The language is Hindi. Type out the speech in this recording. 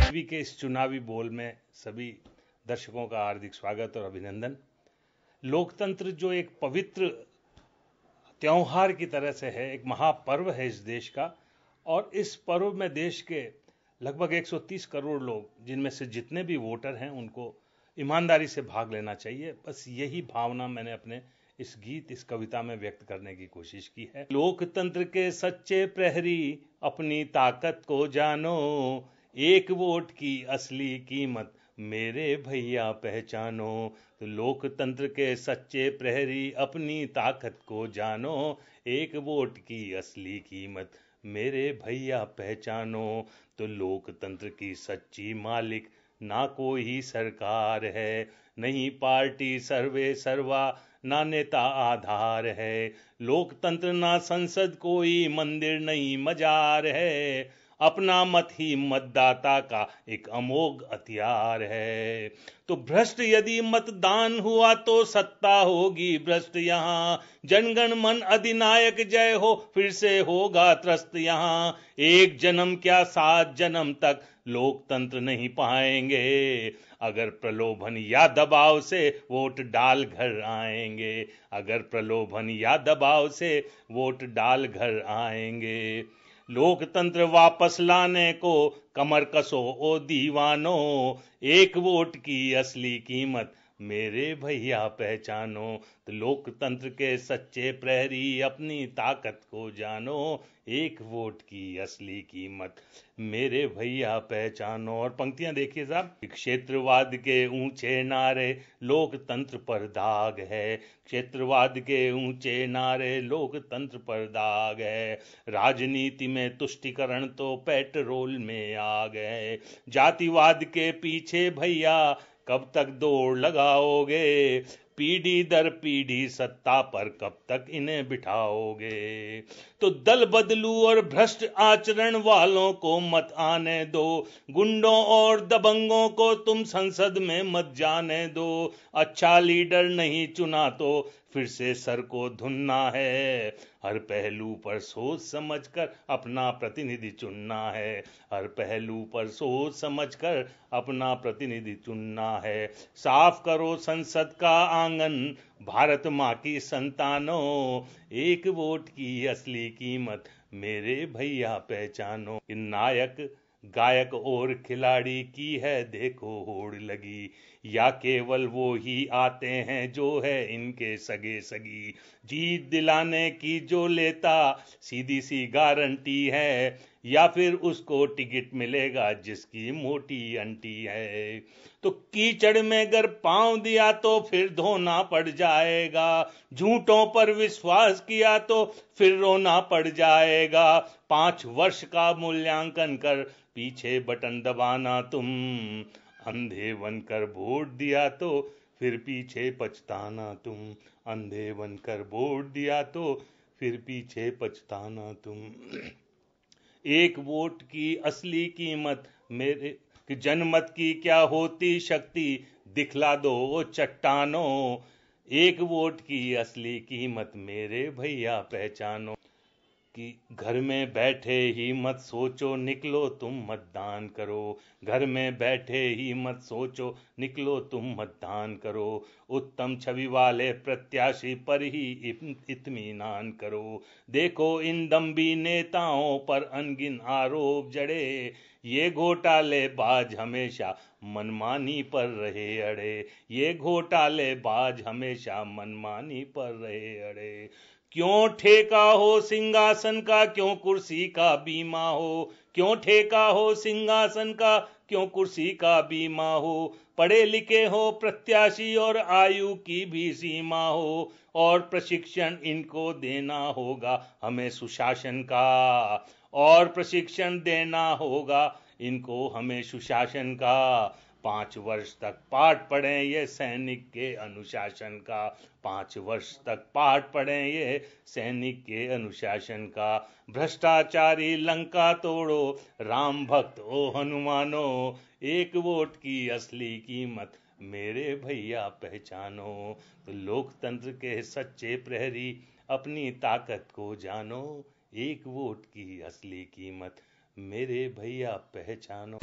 टीवी के इस चुनावी बोल में सभी दर्शकों का हार्दिक स्वागत और अभिनंदन। लोकतंत्र जो एक पवित्र त्योहार की तरह से है, एक महापर्व है इस देश का, और इस पर्व में देश के लगभग 130 करोड़ लोग, जिनमें से जितने भी वोटर हैं, उनको ईमानदारी से भाग लेना चाहिए। बस यही भावना मैंने अपने इस गीत, इस कविता में व्यक्त करने की कोशिश की है। लोकतंत्र के सच्चे प्रहरी अपनी ताकत को जानो, एक वोट की असली कीमत मेरे भैया पहचानो। तो लोकतंत्र के सच्चे प्रहरी अपनी ताकत को जानो, एक वोट की असली कीमत मेरे भैया पहचानो। तो लोकतंत्र की सच्ची मालिक ना कोई सरकार है, नहीं पार्टी सर्वे सर्वा, ना नेता आधार है। लोकतंत्र ना संसद कोई मंदिर नहीं मजार है, अपना मत ही मतदाता का एक अमोघ हथियार है। तो भ्रष्ट यदि मतदान हुआ तो सत्ता होगी भ्रष्ट यहाँ, जनगण मन अधिनायक जय हो फिर से होगा त्रस्त यहाँ। एक जन्म क्या 7 जन्म तक लोकतंत्र नहीं पाएंगे, अगर प्रलोभन या दबाव से वोट डाल घर आएंगे, अगर प्रलोभन या दबाव से वोट डाल घर आएंगे। लोकतंत्र वापस लाने को कमर कसो ओ दीवानो, एक वोट की असली कीमत मेरे भैया पहचानो। तो लोकतंत्र के सच्चे प्रहरी अपनी ताकत को जानो, एक वोट की असली कीमत मेरे भैया पहचानो। और पंक्तियां देखिए साहब। क्षेत्रवाद के ऊंचे नारे लोकतंत्र पर दाग है, क्षेत्रवाद के ऊंचे नारे लोकतंत्र पर दाग है। राजनीति में तुष्टिकरण तो पेट्रोल में आग है, जातिवाद के पीछे भैया कब तक दौड़ लगाओगे, पीढ़ी दर पीढ़ी सत्ता पर कब तक इन्हें बिठाओगे। तो दल बदलू और भ्रष्ट आचरण वालों को मत आने दो, गुंडों और दबंगों को तुम संसद में मत जाने दो। अच्छा लीडर नहीं चुना तो फिर से सर को धुनना है, हर पहलू पर सोच समझकर अपना प्रतिनिधि चुनना है, हर पहलू पर सोच समझकर अपना प्रतिनिधि चुनना है। साफ करो संसद का आंगन भारत माँ की संतानों, एक वोट की असली कीमत मेरे भैया पहचानो। नायक गायक और खिलाड़ी की है देखो होड़ लगी, या केवल वो ही आते हैं जो है इनके सगे सगी। जीत दिलाने की जो लेता सीधी सी गारंटी है, या फिर उसको टिकट मिलेगा जिसकी मोटी अंटी है। तो कीचड़ में अगर पांव दिया तो फिर धोना पड़ जाएगा, झूठों पर विश्वास किया तो फिर रोना पड़ जाएगा। 5 वर्ष का मूल्यांकन कर पीछे बटन दबाना तुम, अंधे बनकर वोट दिया तो फिर पीछे पछताना तुम, अंधे बनकर वोट दिया तो फिर पीछे पछताना तुम। एक वोट की असली कीमत मेरे कि जनमत की क्या होती शक्ति दिखला दो चट्टानों, एक वोट की असली कीमत मेरे भैया पहचानो। कि घर में बैठे ही मत सोचो निकलो तुम मतदान करो, घर में बैठे ही मत सोचो निकलो तुम मतदान करो। उत्तम छवि वाले प्रत्याशी पर ही इत्मीनान करो, देखो इन दम्भी नेताओं पर अनगिन आरोप जड़े, ये घोटालेबाज हमेशा मनमानी पर रहे अड़े, ये घोटालेबाज हमेशा मनमानी पर रहे अड़े। क्यों ठेका हो सिंहासन का, क्यों कुर्सी का बीमा हो, क्यों ठेका हो सिंहासन का, क्यों कुर्सी का बीमा हो। पढ़े लिखे हो प्रत्याशी और आयु की भी सीमा हो, और प्रशिक्षण इनको देना होगा हमें सुशासन का, और प्रशिक्षण देना होगा इनको हमें सुशासन का। 5 वर्ष तक पाठ पढ़ें ये सैनिक के अनुशासन का, 5 वर्ष तक पाठ पढ़ें ये सैनिक के अनुशासन का। भ्रष्टाचारी लंका तोड़ो राम भक्त ओ हनुमानो, एक वोट की असली कीमत मेरे भैया पहचानो। तो लोकतंत्र के सच्चे प्रहरी अपनी ताकत को जानो, एक वोट की असली कीमत मेरे भैया पहचानो।